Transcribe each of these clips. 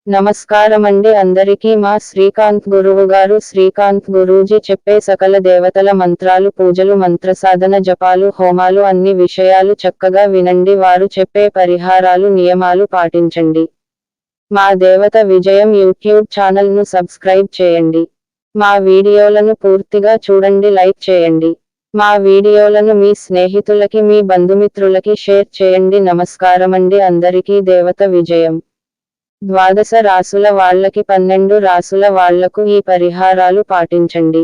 నమస్కారమండి అందరికీ మా శ్రీకాంత్ గురువు గారు శ్రీకాంత్ గురూజీ చెప్పే సకల దేవతల మంత్రాలు పూజలు మంత్రసాధన జపాలు హోమాలు అన్ని విషయాలు చక్కగా వినండి వారు చెప్పే పరిహారాలు నియమాలు పాటించండి. మా దేవత విజయం యూట్యూబ్ ఛానల్ను సబ్స్క్రైబ్ చేయండి. మా వీడియోలను పూర్తిగా చూడండి, లైక్ చేయండి. మా వీడియోలను మీ స్నేహితులకి మీ బంధుమిత్రులకి షేర్ చేయండి. నమస్కారమండి అందరికీ దేవత విజయం. ద్వాదశ రాసుల వాళ్ళకి 12 రాసుల వాళ్లకు ఈ పరిహారాలు పాటించండి.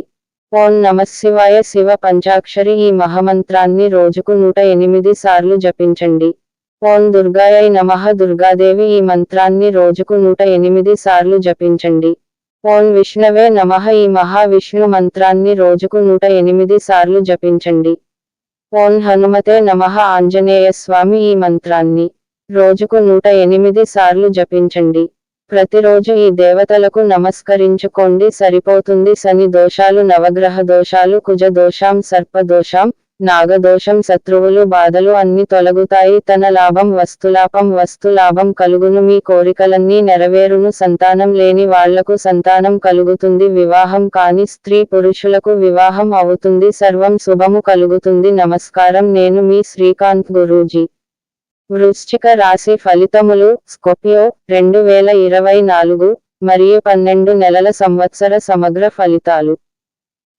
ఓం నమఃశివాయ శివ పంచాక్షరి ఈ మహామంత్రాన్ని రోజుకు 108 సార్లు జపించండి. ఓం దుర్గాయై నమః దుర్గాదేవి ఈ మంత్రాన్ని రోజుకు 108 సార్లు జపించండి. ఓం విష్ణవే నమః ఈ మహావిష్ణు మంత్రాన్ని రోజుకు 108 సార్లు జపించండి. ఓం హనుమతే నమః ఆంజనేయ స్వామి ఈ మంత్రాన్ని రోజుకు 108 సార్లు జపించండి. ప్రతిరోజు ఈ దేవతలకు నమస్కరించుకోండి సరిపోతుంది. శని దోషాలు, నవగ్రహ దోషాలు, కుజ దోషం, సర్ప దోషం, నాగదోషం, శత్రువులు బాధలు అన్ని తొలగుతాయి. తన లాభం వస్తులాభం కలుగును. మీ కోరికలన్నీ నెరవేరును. సంతానం లేని వాళ్లకు సంతానం కలుగుతుంది. వివాహం కాని స్త్రీ పురుషులకు వివాహం అవుతుంది. సర్వం శుభము కలుగుతుంది. నమస్కారం, నేను మీ శ్రీకాంత్ గురూజీ. వృశ్చిక రాశి ఫలితములు. స్కార్పియో 2024 మరియు 12 నెలల సంవత్సర సమగ్ర ఫలితాలు.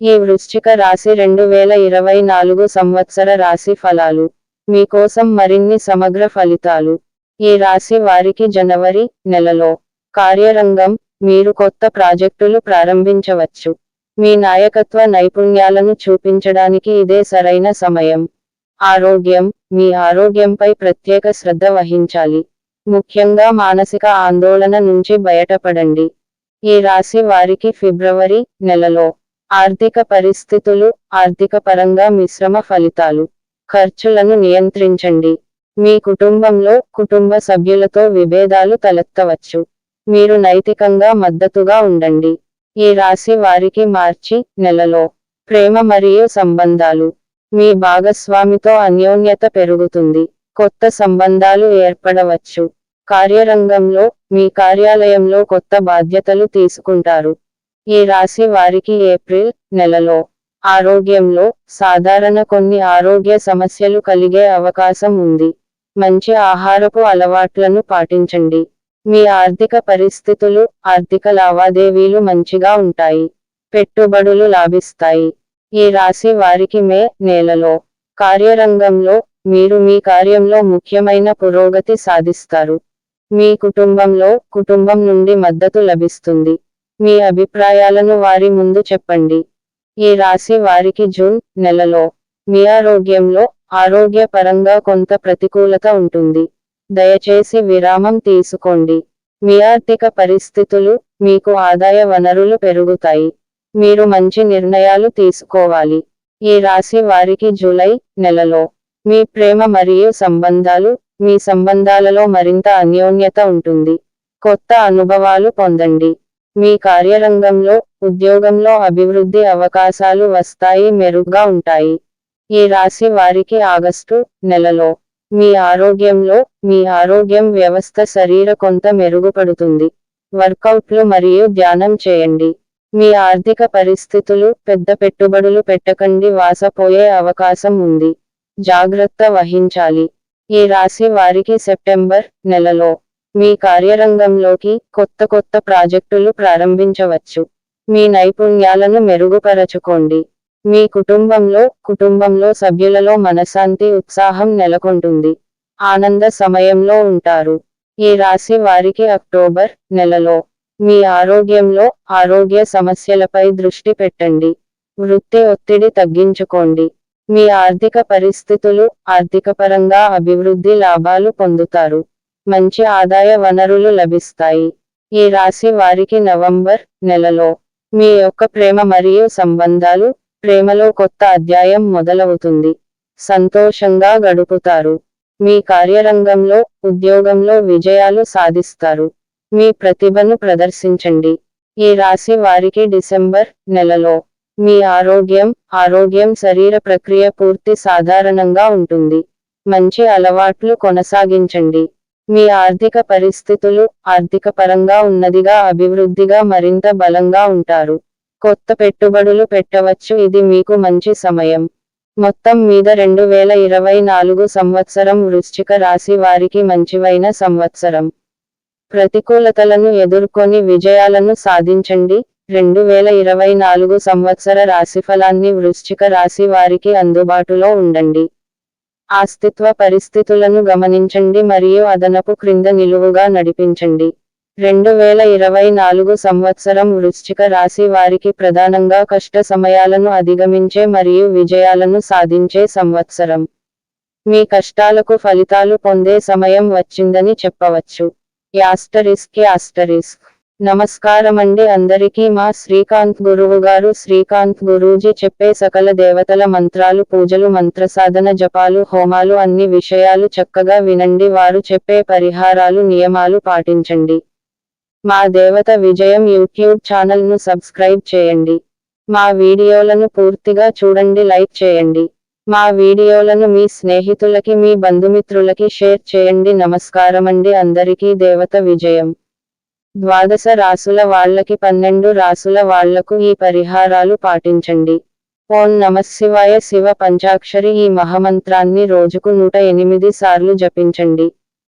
ఈ వృశ్చిక రాశి 2024 సంవత్సర రాశి ఫలాలు మీకోసం మరిన్ని సమగ్ర ఫలితాలు. ఈ రాశి వారికి జనవరి నెలలో కార్యరంగం. మీరు కొత్త ప్రాజెక్టులు ప్రారంభించవచ్చు. మీ నాయకత్వ నైపుణ్యాలను చూపించడానికి ఇదే సరైన సమయం. ఆరోగ్యం. మీ ఆరోగ్యంపై ప్రత్యేక శ్రద్ధ వహించాలి. ముఖ్యంగా మానసిక ఆందోళన నుంచి బయటపడండి. ఈ రాశి వారికి ఫిబ్రవరి నెలలో ఆర్థిక పరిస్థితులు. ఆర్థిక పరంగా మిశ్రమ ఫలితాలు. ఖర్చులను నియంత్రించండి. మీ కుటుంబంలో కుటుంబ సభ్యులతో విభేదాలు తలెత్తవచ్చు. మీరు నైతికంగా మద్దతుగా ఉండండి. ఈ రాశి వారికి మార్చి నెలలో ప్రేమ మరియు సంబంధాలు. మీ భాగస్వామితో అన్యోన్యత పెరుగుతుంది. కొత్త సంబంధాలు ఏర్పడవచ్చు. కార్యరంగంలో మీ కార్యాలయంలో కొత్త బాధ్యతలు తీసుకుంటారు. ఈ రాశి వారికి ఏప్రిల్ నెలలో ఆరోగ్యంలో సాధారణ కొన్ని ఆరోగ్య సమస్యలు కలిగే అవకాశం ఉంది. మంచి ఆహారపు అలవాట్లను పాటించండి. మీ ఆర్థిక పరిస్థితులు. ఆర్థిక లావాదేవీలు మంచిగా ఉంటాయి. పెట్టుబడులు లాభిస్తాయి. ఈ రాశి వారికి మే నెలలో కార్యరంగంలో మీరు మీ కార్యంలో ముఖ్యమైన పురోగతి సాధిస్తారు. మీ కుటుంబం నుండి మద్దతు లభిస్తుంది. మీ అభిప్రాయాలను వారి ముందు చెప్పండి. ఈ రాశి వారికి జూన్ నెలలో మీ ఆరోగ్యంలో ఆరోగ్యపరంగా కొంత ప్రతికూలత ఉంటుంది. దయచేసి విరామం తీసుకోండి. మీ ఆర్థిక పరిస్థితులు. మీకు ఆదాయ వనరులు పెరుగుతాయి. మీరు మంచి నిర్ణయాలు తీసుకోవాలి. ఈ రాశి వారికి జూలై నెలలో మీ ప్రేమ మరియు సంబంధాలు. మీ సంబంధాలలో మరింత అన్యోన్యత ఉంటుంది. కొత్త అనుభవాలు పొందండి. మీ కార్యరంగంలో ఉద్యోగంలో అభివృద్ధి అవకాశాలు వస్తాయి, మెరుగ్గా ఉంటాయి. ఈ రాశి వారికి ఆగస్టు నెలలో మీ ఆరోగ్యంలో మీ ఆరోగ్యం వ్యవస్థ శరీర కొంత మెరుగుపడుతుంది. వర్కౌట్లు మరియు ధ్యానం చేయండి. మీ ఆర్థిక పరిస్థితులు. పెద్ద పెట్టుబడులు పెట్టకండి, వాసపోయే అవకాశం ఉంది. జాగ్రత్త వహించాలి. ఈ రాశి వారికి సెప్టెంబర్ నెలలో మీ కార్యరంగంలోకి కొత్త ప్రాజెక్టులు ప్రారంభించవచ్చు. మీ నైపుణ్యాలను మెరుగుపరచుకోండి. మీ కుటుంబంలో సభ్యులలో మనశ్శాంతి, ఉత్సాహం నెలకొంటుంది. ఆనంద సమయంలో ఉంటారు. ఈ రాశి వారికి అక్టోబర్ నెలలో మీ ఆరోగ్యంలో ఆరోగ్య సమస్యలపై దృష్టి పెట్టండి. వృత్తి ఒత్తిడి తగ్గించుకోండి. మీ ఆర్థిక పరిస్థితులు. ఆర్థికపరంగా అభివృద్ధి, లాభాలు పొందుతారు. మంచి ఆదాయ వనరులు లభిస్తాయి. ఈ రాశి వారికి నవంబర్ నెలలో మీ యొక్క ప్రేమ మరియు సంబంధాలు. ప్రేమలో కొత్త అధ్యాయం మొదలవుతుంది. సంతోషంగా గడుపుతారు. మీ కార్యరంగంలో ఉద్యోగంలో విజయాలు సాధిస్తారు. మీ ప్రతిభను ప్రదర్శించండి. ఈ రాశి వారికి డిసెంబర్ నెలలో మీ ఆరోగ్యం శరీర ప్రక్రియ పూర్తి సాధారణంగా ఉంటుంది. మంచి అలవాట్లు కొనసాగించండి. మీ ఆర్థిక పరిస్థితులు ఆర్థిక పరంగా ఉన్నదిగా అభివృద్ధిగా మరింత బలంగా ఉంటారు. కొత్త పెట్టుబడులు పెట్టవచ్చు. ఇది మీకు మంచి సమయం. మొత్తం మీద 2024 సంవత్సరం వృశ్చిక రాశి వారికి మంచివైన సంవత్సరం. ప్రతికూలతలను ఎదుర్కొని విజయాలను సాధించండి. 2024 సంవత్సర రాశిఫలాన్ని వృశ్చిక రాశి వారికి అందుబాటులో ఉండండి. అస్తిత్వ పరిస్థితులను గమనించండి మరియు అదనపు క్రింద నిలువుగా నడిపించండి. 2024 సంవత్సరం వృశ్చిక రాశి వారికి ప్రధానంగా కష్ట సమయాలను అధిగమించే మరియు విజయాలను సాధించే సంవత్సరం. మీ కష్టాలకు ఫలితాలు పొందే సమయం వచ్చిందని చెప్పవచ్చు. యాస్టరిస్క్ నమస్కారమండి అందరికీ. మా శ్రీకాంత్ గురువుగారు శ్రీకాంత్ గురూజీ చెప్పే సకల దేవతల మంత్రాలు పూజలు మంత్రసాధన జపాలు హోమాలు అన్ని విషయాలు చక్కగా వినండి. వారు చెప్పే పరిహారాలు నియమాలు పాటించండి. మా దేవత విజయం యూట్యూబ్ ఛానల్ను సబ్స్క్రైబ్ చేయండి. మా వీడియోలను పూర్తిగా చూడండి, లైక్ చేయండి. మా వీడియోలను మీ స్నేహితులకి మీ బంధుమిత్రులకి షేర్ చేయండి. నమస్కారమండి అందరికీ. దేవత విజయం 12 రాసుల వాళ్ళకి 12 రాసుల వాళ్లకు ఈ పరిహారాలు పాటించండి. ఓం నమఃశివాయ. శివ పంచాక్షరి ఈ మహామంత్రాన్ని రోజుకు 108 సార్లు జపించండి.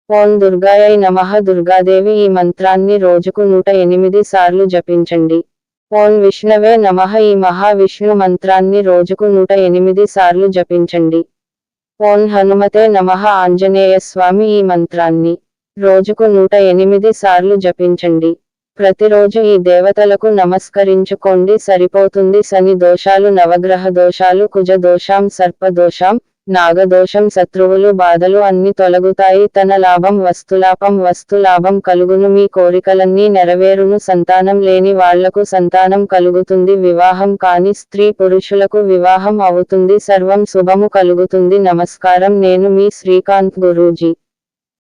ఓం దుర్గాయై నమః. దుర్గాదేవి ఈ మంత్రాన్ని రోజుకు 108 సార్లు జపించండి. ఓం విష్ణవే నమః. ఈ మహావిష్ణు మంత్రాన్ని రోజుకు 108 సార్లు జపించండి. ఓం హనుమతే నమః. ఆంజనేయ స్వామి ఈ మంత్రాన్ని రోజుకు 108 సార్లు జపించండి. ప్రతిరోజు ఈ దేవతలకు నమస్కరించుకోండి సరిపోతుంది. శని దోషాలు నవగ్రహ దోషాలు కుజ దోషం సర్పదోషం నాగదోషం శత్రువులు బాధలు అన్ని తొలగుతాయి. తన లాభం వస్తులాభం కలుగును. మీ కోరికలన్నీ నెరవేరును. సంతానం లేని వాళ్లకు సంతానం కలుగుతుంది. వివాహం కాని స్త్రీ పురుషులకు వివాహం అవుతుంది. సర్వం శుభము కలుగుతుంది. నమస్కారం. నేను మీ శ్రీకాంత్ గురూజీ.